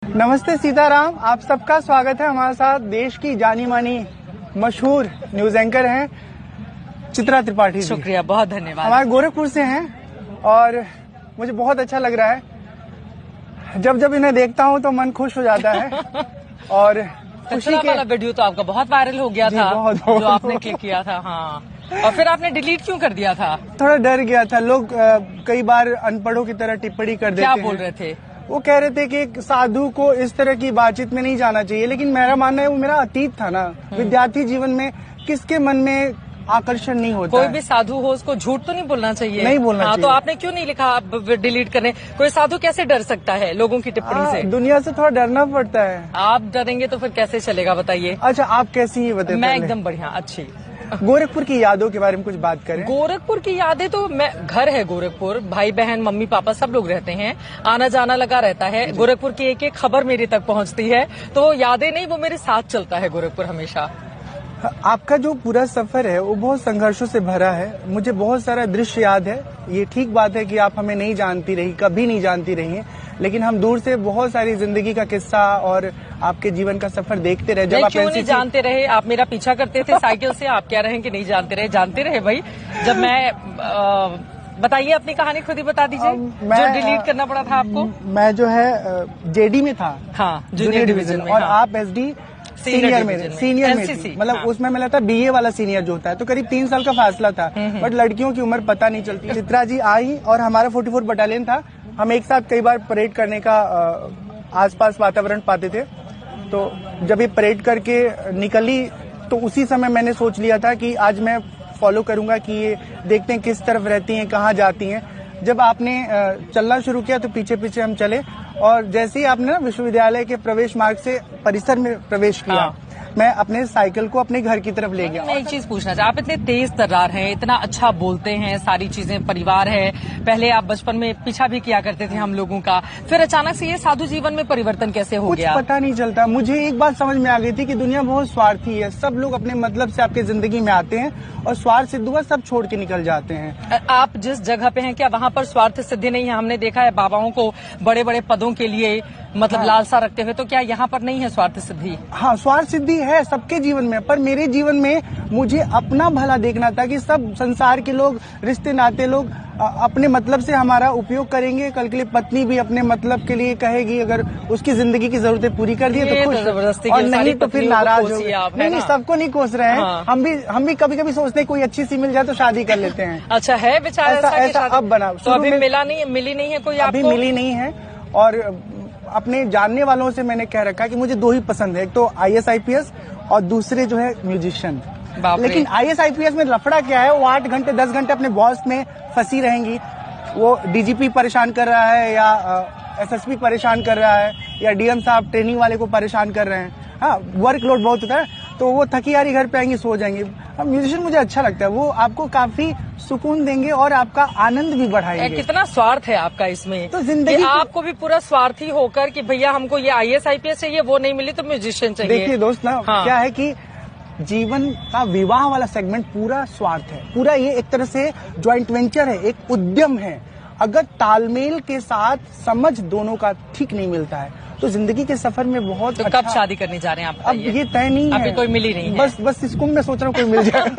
नमस्ते सीताराम, आप सबका स्वागत है हमारे साथ। देश की जानी मानी मशहूर न्यूज एंकर हैं चित्रा त्रिपाठी जी। शुक्रिया, बहुत धन्यवाद। हमारे गोरखपुर से हैं और मुझे बहुत अच्छा लग रहा है। जब जब इन्हें देखता हूं तो मन खुश हो जाता है। और खुशी के वाला वीडियो तो आपका बहुत वायरल हो गया था, बहुत जो आपने क्लिक किया था। हाँ, और फिर आपने डिलीट क्यों कर दिया था? थोड़ा डर गया था। लोग कई बार अनपढ़ों की तरह टिप्पणी कर देते हैं। क्या बोल रहे थे? वो कह रहे थे कि एक साधु को इस तरह की बातचीत में नहीं जाना चाहिए, लेकिन मेरा मानना है वो मेरा अतीत था ना। विद्यार्थी जीवन में किसके मन में आकर्षण नहीं होता? कोई भी साधु हो उसको झूठ तो नहीं बोलना चाहिए। नहीं बोलना चाहिए। तो आपने क्यों नहीं लिखा आप डिलीट करने? कोई साधु कैसे डर सकता है लोगों की टिप्पणी से? दुनिया से थोड़ा डरना पड़ता है। आप डरेंगे तो फिर कैसे चलेगा, बताइए। अच्छा, आप कैसी है बताइए? मैं एकदम बढ़िया, अच्छी। गोरखपुर की यादों के बारे में कुछ बात करें। गोरखपुर की यादें तो मैं, घर है गोरखपुर, भाई बहन मम्मी पापा सब लोग रहते हैं, आना जाना लगा रहता है। गोरखपुर की एक एक खबर मेरे तक पहुंचती है, तो यादें नहीं, वो मेरे साथ चलता है गोरखपुर हमेशा। आपका जो पूरा सफर है वो बहुत संघर्षों से भरा है। मुझे बहुत सारा दृश्य याद है। ये ठीक बात है कि आप हमें नहीं जानती रही, कभी नहीं जानती रही हैं, लेकिन हम दूर से बहुत सारी जिंदगी का किस्सा और आपके जीवन का सफर देखते रहे। जब आप क्यों नहीं जानते रहे? आप मेरा पीछा करते थे साइकिल से, आप क्या रहे कि नहीं जानते रहे? जानते रहे भाई। जब मैं बताइए अपनी कहानी, खुद ही बता दीजिए। जो डिलीट करना पड़ा था आपको? मैं जो है जेडी में था। हाँ, जूनियर डिवीजन में। और आप एसडी सीनियर में थी। मतलब हाँ। उसमें मिला था बीए वाला सीनियर जो होता है, तो करीब 3 साल का फासला था। बट लड़कियों की उम्र पता नहीं चलती। चित्रा जी आई और हमारा 44 बटालियन था। हम एक साथ कई बार परेड करने का आसपास वातावरण पाते थे। तो जब ये परेड करके निकली तो उसी समय मैंने सोच लिया था कि आज मैं फॉलो करूंगा कि ये देखते हैं किस तरफ रहती हैं, कहाँ जाती हैं। जब आपने चलना शुरू किया तो पीछे पीछे हम चले और जैसे ही आपने ना विश्वविद्यालय के प्रवेश मार्ग से परिसर में प्रवेश किया, हाँ। मैं अपने साइकिल को अपने घर की तरफ ले गया। मैं एक चीज पूछना चाहता, आप इतने तेज तर्रार हैं, इतना अच्छा बोलते हैं, सारी चीजें, परिवार है, पहले आप बचपन में पीछा भी किया करते थे हम लोगों का, फिर अचानक से ये साधु जीवन में परिवर्तन कैसे हो गया? कुछ पता नहीं चलता। मुझे एक बात समझ में आ गई थी कि दुनिया बहुत स्वार्थी है। सब लोग अपने मतलब से आपकी जिंदगी में आते हैं और स्वार्थ सिद्ध हुआ सब छोड़ के निकल जाते हैं। आप जिस जगह पे हैं क्या वहाँ पर स्वार्थ सिद्धि नहीं है? हमने देखा है बाबाओं को बड़े बड़े पदों के लिए मतलब लालसा रखते हुए, तो क्या यहाँ पर नहीं है स्वार्थ सिद्धि? हाँ, स्वार्थ सिद्धि है सबके जीवन में, पर मेरे जीवन में मुझे अपना भला देखना था कि सब संसार के लोग, रिश्ते नाते लोग अपने मतलब से हमारा उपयोग करेंगे। कल के लिए पत्नी भी अपने मतलब के लिए कहेगी, अगर उसकी जिंदगी की जरूरतें पूरी कर दी तो खुश, जबरदस्ती और नहीं तो फिर नाराज होगी। नहीं, सबको नहीं कोस रहे हैं। हाँ। हम भी कभी कभी सोचते हैं कोई अच्छी सी मिल जाए तो शादी कर लेते हैं। अच्छा है बेचारा ऐसा अब बना। तो अभी मिली नहीं है कोई आपको? अभी मिली नहीं है। और अपने जानने वालों से मैंने कह रखा है कि मुझे 2 ही पसंद है, एक तो IAS IPS और दूसरे जो है म्यूजिशियन। लेकिन IAS IPS में लफड़ा क्या है, वो 8 घंटे 10 घंटे अपने बॉस में फंसी रहेंगी। वो DGP परेशान कर रहा है या SSP परेशान कर रहा है या DM साहब ट्रेनिंग वाले को परेशान कर रहे हैं। हाँ, वर्कलोड बहुत होता है, तो वो थकी हारी घर पे आएंगी, सो जाएंगी। म्यूजिशियन मुझे अच्छा लगता है, वो आपको काफी सुकून देंगे और आपका आनंद भी बढ़ाएंगे। कितना स्वार्थ है आपका इसमें, तो जिंदगी आपको भी पूरा स्वार्थी होकर कि भैया हमको ये IAS IPS चाहिए, वो नहीं मिली तो म्यूजिशियन चाहिए। देखिए दोस्त ना, हाँ। क्या है कि जीवन का विवाह वाला सेगमेंट पूरा स्वार्थ है। पूरा ये एक तरह से जॉइंट वेंचर है, एक उद्यम है। अगर तालमेल के साथ समझ दोनों का ठीक नहीं मिलता है तो जिंदगी के सफर में बहुत तो कब शादी करने जा रहे हैं आप? अब ये तय नहीं है, अभी कोई मिली नहीं है। बस इस कुंभ में सोच रहा हूँ कोई मिल जाए।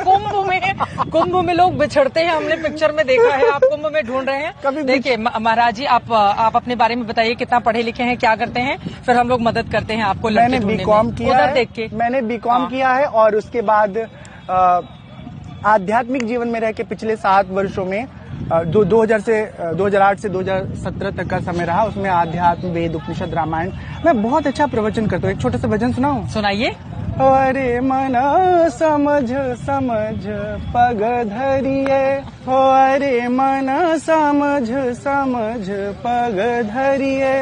कुंभ में लोग बिछड़ते हैं, हमने पिक्चर में देखा है। आप कुंभ में ढूंढ रहे हैं? देखिए महाराज जी, आप अपने बारे में बताइए, कितना पढ़े लिखे हैं, क्या करते हैं, फिर हम लोग मदद करते हैं आपको। मैंने बीकॉम किया है, देख के मैंने बीकॉम किया है और उसके बाद आध्यात्मिक जीवन में रह के पिछले 7 वर्षों में 2008 से 2017 तक का समय रहा। उसमें आध्यात्म, वेद, उपनिषद, रामायण। मैं बहुत अच्छा प्रवचन करता हूँ। एक छोटा सा भजन सुनाऊं? सुनाइए। अरे मना समझ समझ पग धरिए, हो अरे मना समझ समझ पग धरिए,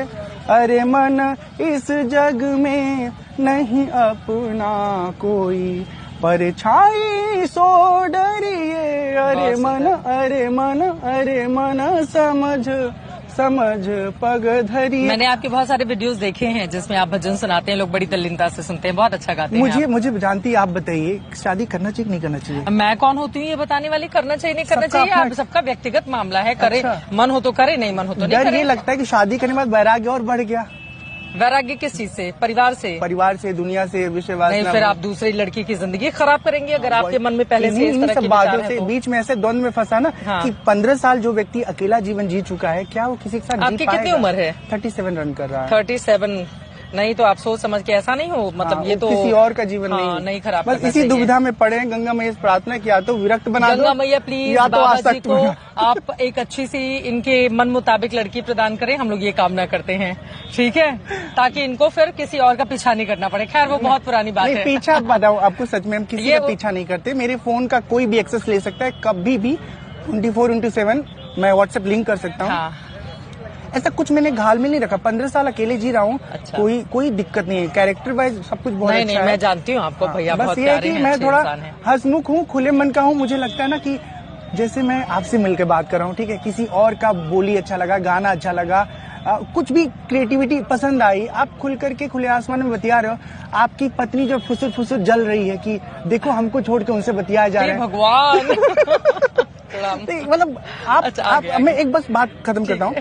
अरे मन इस जग में नहीं अपना कोई, परछाई सो डरिए, अरे मन समझ समझ पग धरी। मैंने आपके बहुत सारे वीडियोस देखे हैं जिसमें आप भजन सुनाते हैं, लोग बड़ी तल्लीनता से सुनते हैं, बहुत अच्छा गाते हैं। मुझे जानती है, आप बताइए शादी करना चाहिए नहीं करना चाहिए? मैं कौन होती हूँ ये बताने वाली? करना चाहिए नहीं करना चाहिए, आप सबका व्यक्तिगत मामला है। करे मन हो तो करे, नहीं मन हो तो नहीं करे। ये लगता है कि शादी करने के बाद वैराग्य और बढ़ गया। वैराग्य किस चीज से? परिवार से? परिवार से, दुनिया से, विषय वासना। नहीं, फिर आप दूसरी लड़की की जिंदगी खराब करेंगे अगर आपके मन में पहले से इस तरह के सब विचार बातों हैं से तो। बीच में ऐसे द्वंद में फंसा ना कि 15 साल जो व्यक्ति अकेला जीवन जी चुका है, क्या वो किसी के साथ जी आपकी कितनी पाएगा? उम्र है? 37 रन कर रहा है। 37 नहीं तो आप सोच समझ के ऐसा नहीं हो, मतलब ये तो किसी और का जीवन नहीं खराब बस करना इसी चाहिए। दुविधा में पड़े हैं। गंगा मैया से प्रार्थना किया तो विरक्त बना दो, गंगा मैया प्लीज या तो बाबा जी आसक्त को बना। आप एक अच्छी सी इनके मन मुताबिक लड़की प्रदान करें, हम लोग ये कामना करते हैं, ठीक है, ताकि इनको फिर किसी और का पीछा नहीं करना पड़े। खैर वो बहुत पुरानी बात नहीं, है। पीछा बताऊं आपको, सच में हम किसी का पीछा नहीं करते। मेरे फोन का कोई भी एक्सेस ले सकता है कभी भी, 24/7 मैं व्हाट्सएप लिंक कर सकता हूँ। हाँ। ऐसा कुछ मैंने घाल में नहीं रखा। 15 साल अकेले जी रहा हूँ। अच्छा। कोई दिक्कत नहीं है। कैरेक्टर वाइज सब कुछ बहुत अच्छा है। मैं जानती हूँ आपको भैया, बस बहुत ये है प्यारे कि हैं, मैं अच्छे थोड़ा इंसान हैं। हंसमुख हूँ, खुले मन का हूँ। मुझे लगता है ना कि जैसे मैं आपसे मिलकर बात कर रहा हूँ, ठीक है, किसी और का बोली अच्छा लगा, गाना अच्छा लगा, कुछ भी क्रिएटिविटी पसंद आई, आप खुल करके खुले आसमान में बतिया रहे हो। आपकी पत्नी जो फुसुर फुसुर जल रही है कि देखो हमको छोड़ के उनसे बतियाया जा रहा है। भगवान मतलब आप, अच्छा, आप आगे। मैं एक बस बात खत्म करता हूँ।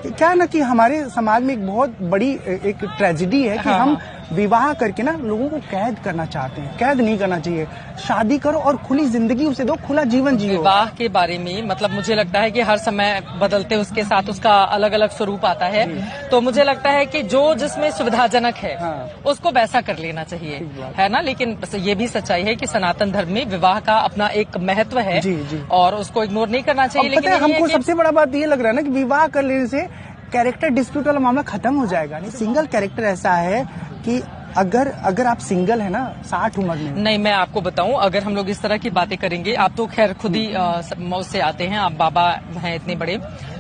क्या है ना कि हमारे समाज में एक बहुत बड़ी एक ट्रेजेडी है कि हम विवाह करके ना लोगों को कैद करना चाहते हैं। कैद नहीं करना चाहिए। शादी करो और खुली जिंदगी उसे दो, खुला जीवन जियो। विवाह के बारे में मतलब मुझे लगता है कि हर समय बदलते उसके साथ उसका अलग अलग स्वरूप आता है, तो मुझे लगता है कि जो जिसमें सुविधाजनक है उसको वैसा कर लेना चाहिए, है ना। लेकिन ये भी सच्चाई है कि सनातन धर्म में विवाह का अपना एक महत्व है और उसको इग्नोर नहीं करना चाहिए। लेकिन हमको सबसे बड़ा बात ये लग रहा है ना कि विवाह कर लेने से कैरेक्टर डिस्प्यूट वाला मामला खत्म हो जाएगा। नहीं, सिंगल कैरेक्टर ऐसा है कि अगर आप सिंगल है ना 60 उम्र में। नहीं, मैं आपको बताऊं, अगर हम लोग इस तरह की बातें करेंगे, आप तो खैर खुद ही मौज से आते हैं, आप बाबा हैं इतने बड़े,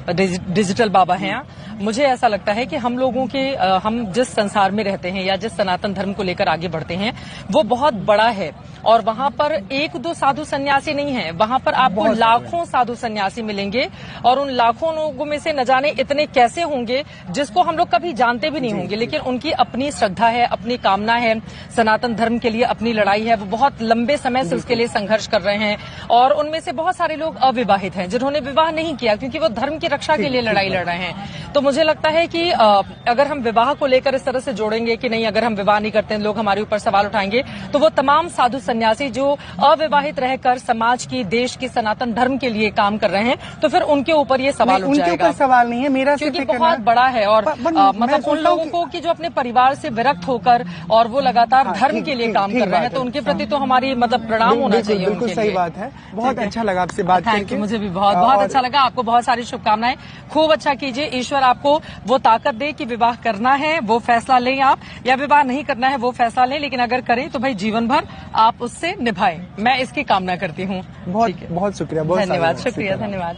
डिजिटल बाबा हैं। मुझे ऐसा लगता है कि हम लोगों के हम जिस संसार में रहते हैं या जिस सनातन धर्म को लेकर आगे बढ़ते हैं वो बहुत बड़ा है और वहां पर एक दो साधु सन्यासी नहीं है, वहां पर आपको लाखों साधु सन्यासी मिलेंगे और उन लाखों लोगों में से न जाने इतने कैसे होंगे जिसको हम लोग कभी जानते भी नहीं होंगे, लेकिन उनकी अपनी श्रद्धा है, अपनी कामना है, सनातन धर्म के लिए अपनी लड़ाई है, वो बहुत लंबे समय से उसके लिए संघर्ष कर रहे हैं। और उनमें से बहुत सारे लोग अविवाहित हैं जिन्होंने विवाह नहीं किया क्योंकि वो धर्म की रक्षा के लिए लड़ाई लड़ रहे हैं। तो मुझे लगता है कि अगर हम विवाह को लेकर इस तरह से जोड़ेंगे कि नहीं, अगर हम विवाह नहीं करते हैं लोग हमारे ऊपर सवाल उठाएंगे, तो वो तमाम साधु सन्यासी जो अविवाहित रहकर समाज की, देश की, सनातन धर्म के लिए काम कर रहे हैं, तो फिर उनके ऊपर ये सवाल उठ जाएगा। उनके ऊपर सवाल नहीं है मेरा, क्योंकि बहुत बड़ा है। और मतलब उन लोगों को कि जो अपने परिवार से विरक्त होकर और वो लगातार धर्म के लिए काम कर रहे हैं, तो उनके प्रति तो हमारी मतलब प्रणाम होना चाहिए। बिल्कुल सही बात है। बहुत अच्छा लगा आपसे बात करके। मुझे भी बहुत बहुत अच्छा लगा। आपको बहुत सारी शुभकामनाएं, खूब अच्छा कीजिए। ईश्वर आपको वो ताकत दे कि विवाह करना है वो फैसला लें आप, या विवाह नहीं करना है वो फैसला लें, लेकिन अगर करें तो भाई जीवन भर आप उससे निभाएं। मैं इसकी कामना करती हूँ। बहुत शुक्रिया, बहुत धन्यवाद, शुक्रिया, धन्यवाद।